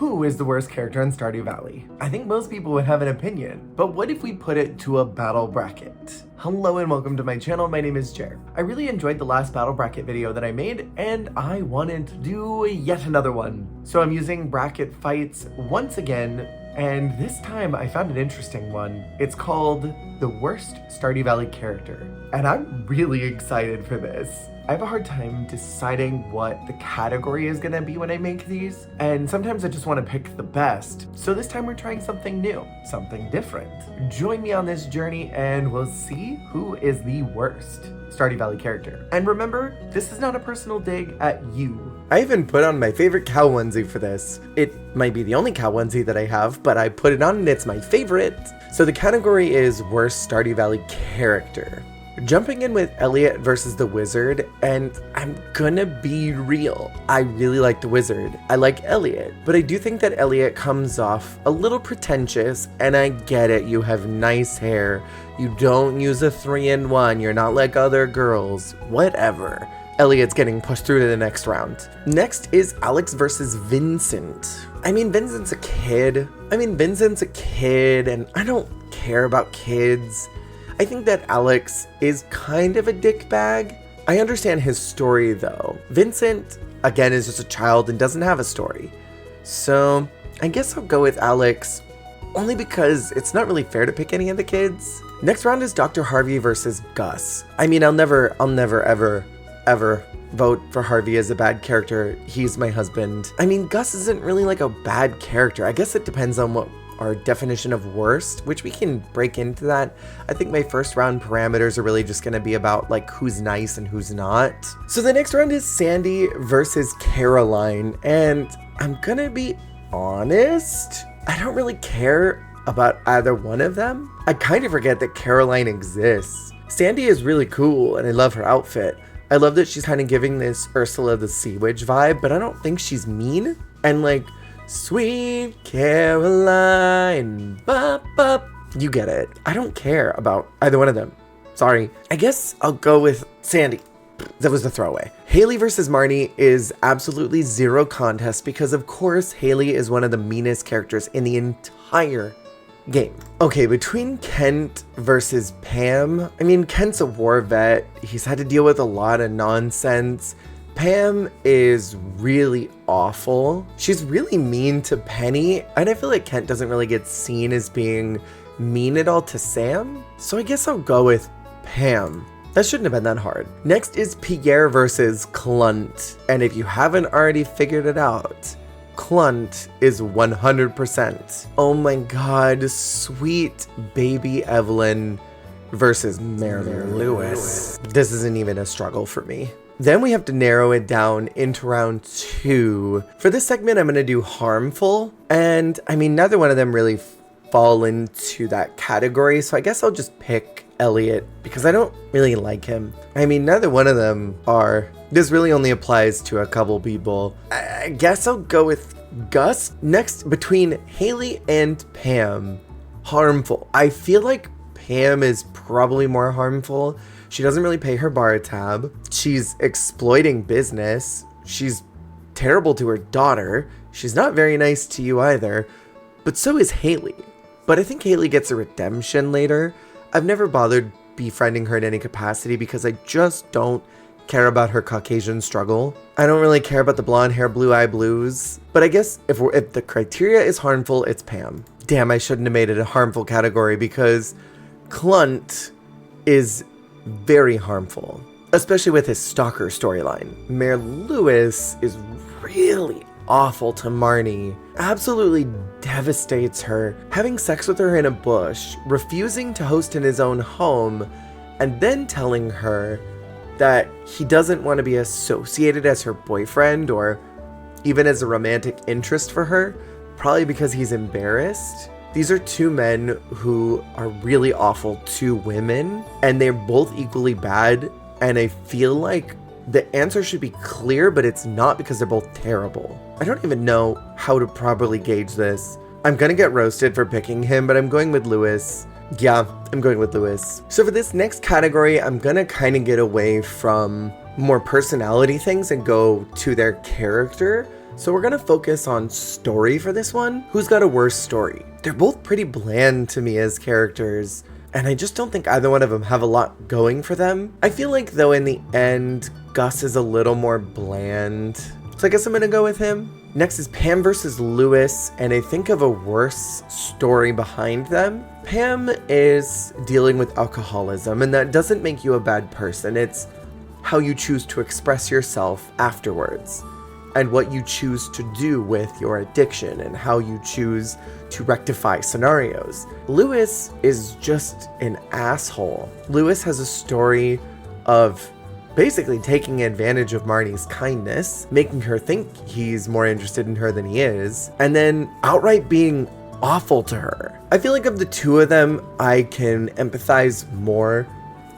Who is the worst character in Stardew Valley? I think most people would have an opinion, but what if we put it to a battle bracket? Hello and welcome to my channel, my name is Jer. I really enjoyed the last battle bracket video that I made, and I wanted to do yet another one. So I'm using bracket fights once again, and this time I found an interesting one. It's called the worst Stardew Valley character, and I'm really excited for this. I have a hard time deciding what the category is gonna be when I make these, and sometimes I just want to pick the best. So this time we're trying something new, something different. Join me on this journey and we'll see who is the worst Stardew Valley character. And remember, this is not a personal dig at you. I even put on my favorite cow onesie for this. It might be the only cow onesie that I have, but I put it on and it's my favorite. So the category is worst Stardew Valley character. Jumping in with Elliot versus the Wizard, and I'm gonna be real. I really like the Wizard. I like Elliot, but I do think that Elliot comes off a little pretentious, and I get it. You have nice hair. You don't use a 3-in-1. You're not like other girls. Whatever. Elliot's getting pushed through to the next round. Next is Alex versus Vincent. Vincent's a kid, and I don't care about kids. I think that Alex is kind of a dickbag. I understand his story though. Vincent, again, is just a child and doesn't have a story. So I guess I'll go with Alex, only because it's not really fair to pick any of the kids. Next round is Dr. Harvey versus Gus. I'll never ever vote for Harvey as a bad character. He's my husband. Gus isn't really like a bad character. I guess it depends on what our definition of worst, which we can break into that. I think my first round parameters are really just gonna be about like who's nice and who's not. So the next round is Sandy versus Caroline, and I'm gonna be honest, I don't really care about either one of them. I kind of forget that Caroline exists. Sandy is really cool and I love her outfit. I love that she's kind of giving this Ursula the Sea Witch vibe, but I don't think she's mean. And like, sweet Caroline, bop, bop. You get it. I don't care about either one of them. Sorry. I guess I'll go with Sandy. That was the throwaway. Haley versus Marnie is absolutely zero contest because of course Haley is one of the meanest characters in the entire game. Okay, between Kent versus Pam, Kent's a war vet. He's had to deal with a lot of nonsense. Pam is really awful. She's really mean to Penny, and I feel like Kent doesn't really get seen as being mean at all to Sam. So I guess I'll go with Pam. That shouldn't have been that hard. Next is Pierre versus Clunt, and if you haven't already figured it out, Clunt is 100%. Oh my god, sweet baby Evelyn versus Mary Lewis. This isn't even a struggle for me. Then we have to narrow it down into round 2. For this segment, I'm going to do harmful. And neither one of them really fall into that category. So I guess I'll just pick Elliot because I don't really like him. Neither one of them are. This really only applies to a couple people. I guess I'll go with Gus. Next, between Haley and Pam, harmful. I feel like Pam is probably more harmful. She doesn't really pay her bar tab. She's exploiting business. She's terrible to her daughter. She's not very nice to you either. But so is Haley. But I think Haley gets a redemption later. I've never bothered befriending her in any capacity because I just don't care about her Caucasian struggle. I don't really care about the blonde hair, blue eye blues. But I guess if the criteria is harmful, it's Pam. Damn, I shouldn't have made it a harmful category because Clunt is very harmful, especially with his stalker storyline. Mayor Lewis is really awful to Marnie, absolutely devastates her, having sex with her in a bush, refusing to host in his own home, and then telling her that he doesn't want to be associated as her boyfriend or even as a romantic interest for her, probably because he's embarrassed. These are two men who are really awful to women, and they're both equally bad, and I feel like the answer should be clear, but it's not because they're both terrible. I don't even know how to properly gauge this. I'm gonna get roasted for picking him, but I'm going with Lewis. Yeah, I'm going with Lewis. So for this next category, I'm gonna kind of get away from more personality things and go to their character. So we're gonna focus on story for this one. Who's got a worse story? They're both pretty bland to me as characters, and I just don't think either one of them have a lot going for them. I feel like though in the end, Gus is a little more bland. So I guess I'm gonna go with him. Next is Pam versus Lewis, and I think of a worse story behind them. Pam is dealing with alcoholism, and that doesn't make you a bad person. It's how you choose to express yourself afterwards, and what you choose to do with your addiction, and how you choose to rectify scenarios. Lewis is just an asshole. Lewis has a story of basically taking advantage of Marnie's kindness, making her think he's more interested in her than he is, and then outright being awful to her. I feel like of the two of them, I can empathize more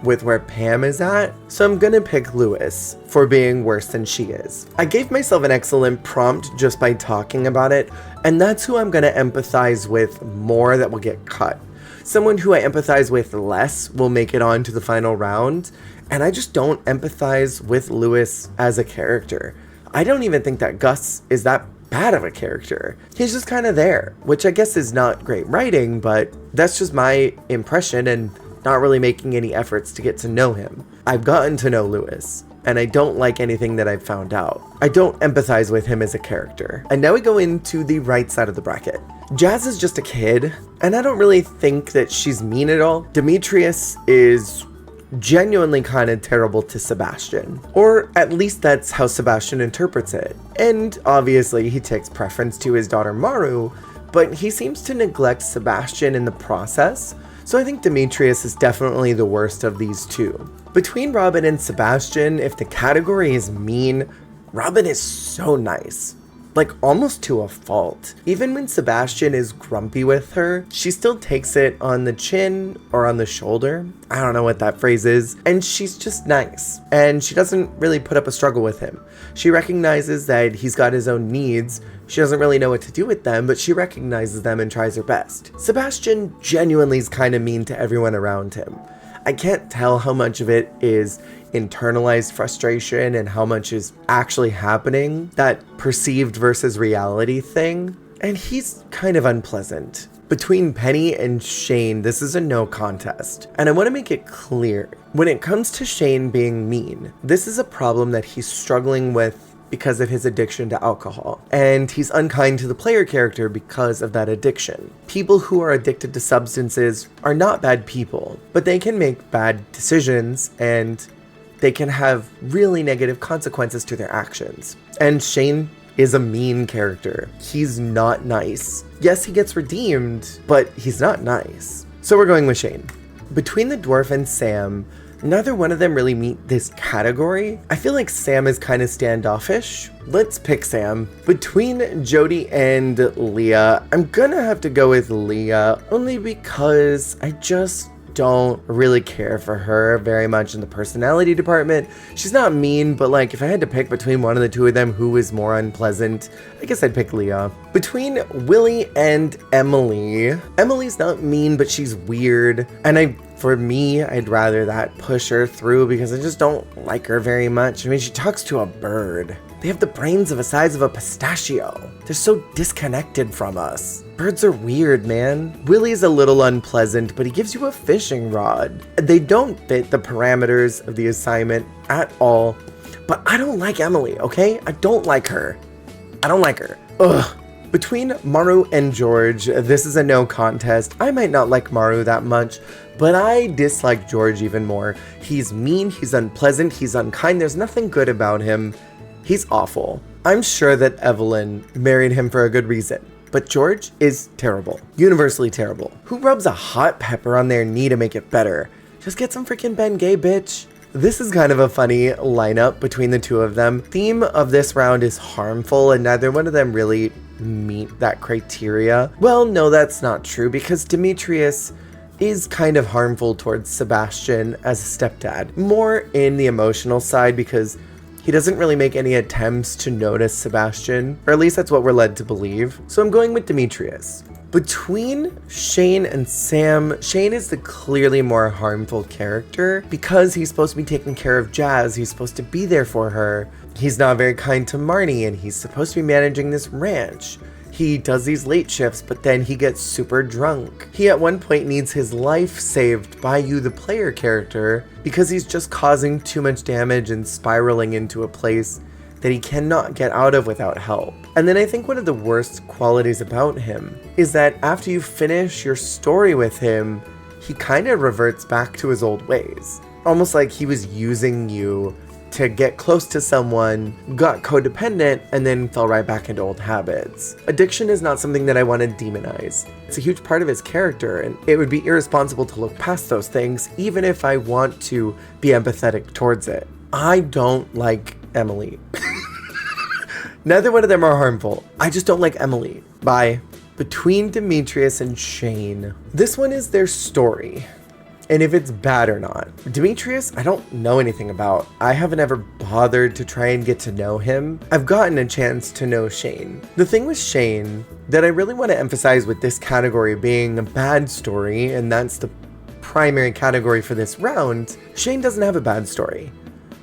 with where Pam is at, so I'm gonna pick Lewis for being worse than she is. I gave myself an excellent prompt just by talking about it, and that's who I'm gonna empathize with more that will get cut. Someone who I empathize with less will make it on to the final round, and I just don't empathize with Lewis as a character. I don't even think that Gus is that bad of a character. He's just kind of there, which I guess is not great writing, but that's just my impression and not really making any efforts to get to know him. I've gotten to know Lewis, and I don't like anything that I've found out. I don't empathize with him as a character. And now we go into the right side of the bracket. Jazz is just a kid, and I don't really think that she's mean at all. Demetrius is genuinely kind of terrible to Sebastian, or at least that's how Sebastian interprets it. And obviously he takes preference to his daughter Maru, but he seems to neglect Sebastian in the process. So I think Demetrius is definitely the worst of these two. Between Robin and Sebastian, if the category is mean, Robin is so nice. Like almost to a fault. Even when Sebastian is grumpy with her, she still takes it on the chin or on the shoulder. I don't know what that phrase is. And she's just nice. And she doesn't really put up a struggle with him. She recognizes that he's got his own needs. She doesn't really know what to do with them, but she recognizes them and tries her best. Sebastian genuinely is kind of mean to everyone around him. I can't tell how much of it is internalized frustration and how much is actually happening, that perceived versus reality thing, and he's kind of unpleasant. Between Penny and Shane, this is a no contest, and I want to make it clear, when it comes to Shane being mean, this is a problem that he's struggling with because of his addiction to alcohol, and he's unkind to the player character because of that addiction. People who are addicted to substances are not bad people, but they can make bad decisions and they can have really negative consequences to their actions. And Shane is a mean character. He's not nice. Yes, he gets redeemed, but he's not nice. So we're going with Shane. Between the dwarf and Sam, neither one of them really meet this category. I feel like Sam is kind of standoffish. Let's pick Sam. Between Jody and Leah, I'm gonna have to go with Leah, only because I just don't really care for her very much in the personality department. She's not mean, but like if I had to pick between one of the two of them who is more unpleasant, I guess I'd pick Leah. Between Willie and Emily, Emily's not mean, but she's weird, and for me, I'd rather that push her through because I just don't like her very much. I mean, she talks to a bird. They have the brains of the size of a pistachio. They're so disconnected from us. Birds are weird, man. Willie's a little unpleasant, but he gives you a fishing rod. They don't fit the parameters of the assignment at all, but I don't like Emily, okay? I don't like her. I don't like her. Ugh. Between Maru and George, this is a no contest. I might not like Maru that much, but I dislike George even more. He's mean, he's unpleasant, he's unkind, there's nothing good about him. He's awful. I'm sure that Evelyn married him for a good reason, but George is terrible. Universally terrible. Who rubs a hot pepper on their knee to make it better? Just get some freaking Bengay, bitch. This is kind of a funny lineup between the two of them. Theme of this round is harmful, and neither one of them really meet that criteria. Well, no, that's not true, because Demetrius is kind of harmful towards Sebastian as a stepdad. More in the emotional side, because he doesn't really make any attempts to notice Sebastian, or at least that's what we're led to believe. So I'm going with Demetrius. Between Shane and Sam, Shane is the clearly more harmful character because he's supposed to be taking care of Jazz. He's supposed to be there for her. He's not very kind to Marnie, and he's supposed to be managing this ranch. He does these late shifts, but then he gets super drunk. He at one point needs his life saved by you, the player character, because he's just causing too much damage and spiraling into a place that he cannot get out of without help. And then I think one of the worst qualities about him is that after you finish your story with him, he kind of reverts back to his old ways. Almost like he was using you to get close to someone, got codependent, and then fell right back into old habits. Addiction is not something that I want to demonize. It's a huge part of his character, and it would be irresponsible to look past those things, even if I want to be empathetic towards it. I don't like Emily. Neither one of them are harmful. I just don't like Emily. Bye. Between Demetrius and Shane, this one is their story. And if it's bad or not. Demetrius, I don't know anything about. I haven't ever bothered to try and get to know him. I've gotten a chance to know Shane. The thing with Shane that I really want to emphasize with this category being a bad story, and that's the primary category for this round, Shane doesn't have a bad story.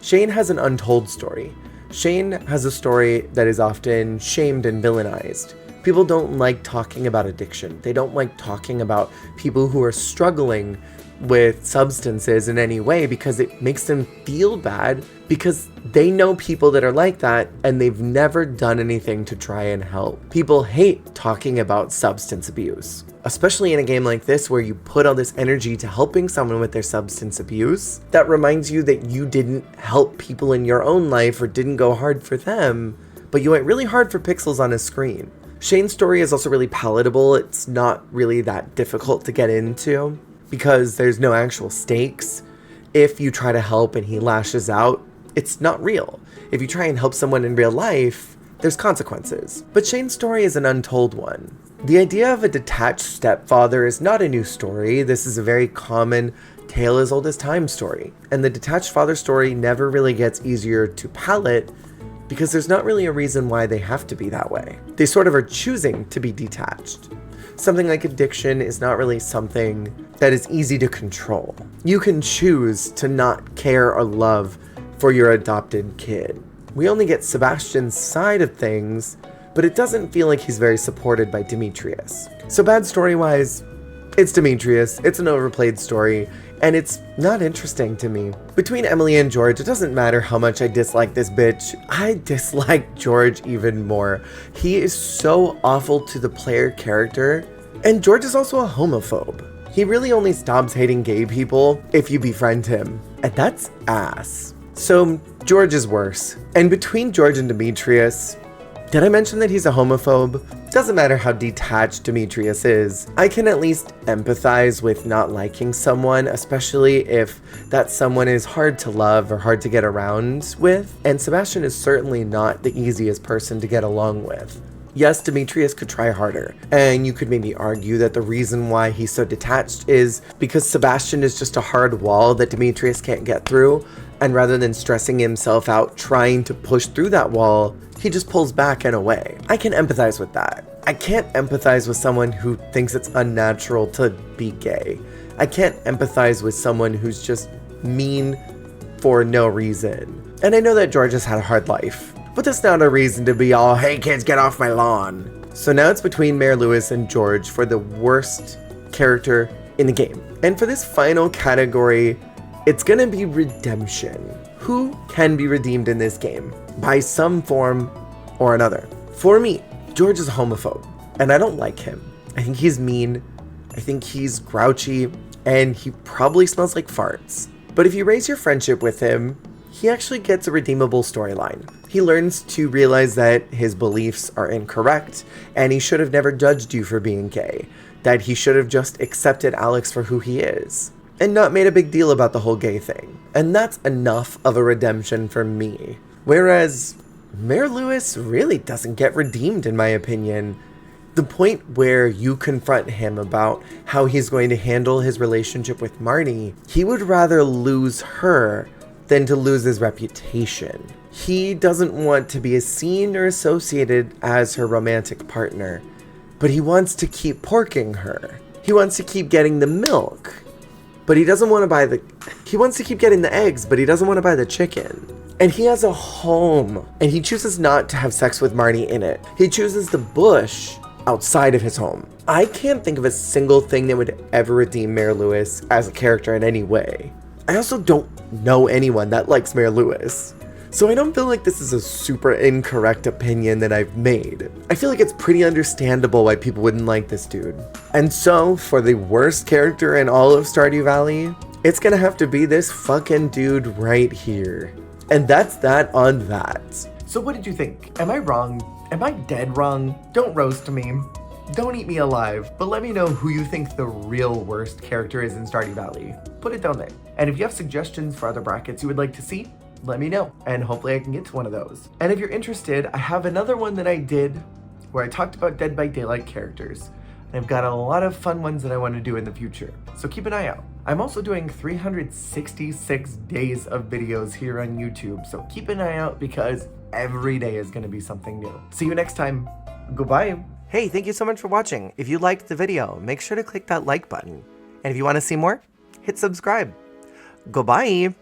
Shane has an untold story. Shane has a story that is often shamed and villainized. People don't like talking about addiction. They don't like talking about people who are struggling with substances in any way because it makes them feel bad because they know people that are like that and they've never done anything to try and help. People hate talking about substance abuse, especially in a game like this where you put all this energy to helping someone with their substance abuse. That reminds you that you didn't help people in your own life or didn't go hard for them, but you went really hard for pixels on a screen. Shane's story is also really palatable. It's not really that difficult to get into, because there's no actual stakes. If you try to help and he lashes out, it's not real. If you try and help someone in real life, there's consequences. But Shane's story is an untold one. The idea of a detached stepfather is not a new story. This is a very common tale as old as time story. And the detached father story never really gets easier to palate because there's not really a reason why they have to be that way. They sort of are choosing to be detached. Something like addiction is not really something that is easy to control. You can choose to not care or love for your adopted kid. We only get Sebastian's side of things, but it doesn't feel like he's very supported by Demetrius. So bad story-wise, it's Demetrius, it's an overplayed story, and it's not interesting to me. Between Emily and George, it doesn't matter how much I dislike this bitch, I dislike George even more. He is so awful to the player character, and George is also a homophobe. He really only stops hating gay people if you befriend him, and that's ass. So George is worse. And between George and Demetrius, did I mention that he's a homophobe? Doesn't matter how detached Demetrius is, I can at least empathize with not liking someone, especially if that someone is hard to love or hard to get around with, and Sebastian is certainly not the easiest person to get along with. Yes, Demetrius could try harder, and you could maybe argue that the reason why he's so detached is because Sebastian is just a hard wall that Demetrius can't get through, and rather than stressing himself out trying to push through that wall, he just pulls back and away. I can empathize with that. I can't empathize with someone who thinks it's unnatural to be gay. I can't empathize with someone who's just mean for no reason. And I know that George has had a hard life, but that's not a reason to be all, hey kids, get off my lawn. So now it's between Mayor Lewis and George for the worst character in the game. And for this final category, it's gonna be redemption. Who can be redeemed in this game? By some form or another. For me, George is a homophobe, and I don't like him. I think he's mean, I think he's grouchy, and he probably smells like farts. But if you raise your friendship with him, he actually gets a redeemable storyline. He learns to realize that his beliefs are incorrect, and he should have never judged you for being gay, that he should have just accepted Alex for who he is, and not made a big deal about the whole gay thing. And that's enough of a redemption for me. Whereas Mayor Lewis really doesn't get redeemed, in my opinion. The point where you confront him about how he's going to handle his relationship with Marnie, he would rather lose her than to lose his reputation. He doesn't want to be seen or associated as her romantic partner, but he wants to keep porking her. He wants to keep getting the milk, but he doesn't want to buy he wants to keep getting the eggs, but he doesn't want to buy the chicken. And he has a home. And he chooses not to have sex with Marnie in it. He chooses the bush outside of his home. I can't think of a single thing that would ever redeem Mayor Lewis as a character in any way. I also don't know anyone that likes Mayor Lewis. So I don't feel like this is a super incorrect opinion that I've made. I feel like it's pretty understandable why people wouldn't like this dude. And so, for the worst character in all of Stardew Valley, it's gonna have to be this fucking dude right here. And that's that on that. So what did you think? Am I wrong? Am I dead wrong? Don't roast me. Don't eat me alive, but let me know who you think the real worst character is in Stardew Valley. Put it down there. And if you have suggestions for other brackets you would like to see, let me know, and hopefully I can get to one of those. And if you're interested, I have another one that I did where I talked about Dead by Daylight characters. And I've got a lot of fun ones that I want to do in the future, so keep an eye out. I'm also doing 366 days of videos here on YouTube, so keep an eye out because every day is going to be something new. See you next time. Goodbye. Hey, thank you so much for watching. If you liked the video, make sure to click that like button. And if you want to see more, hit subscribe. Goodbye.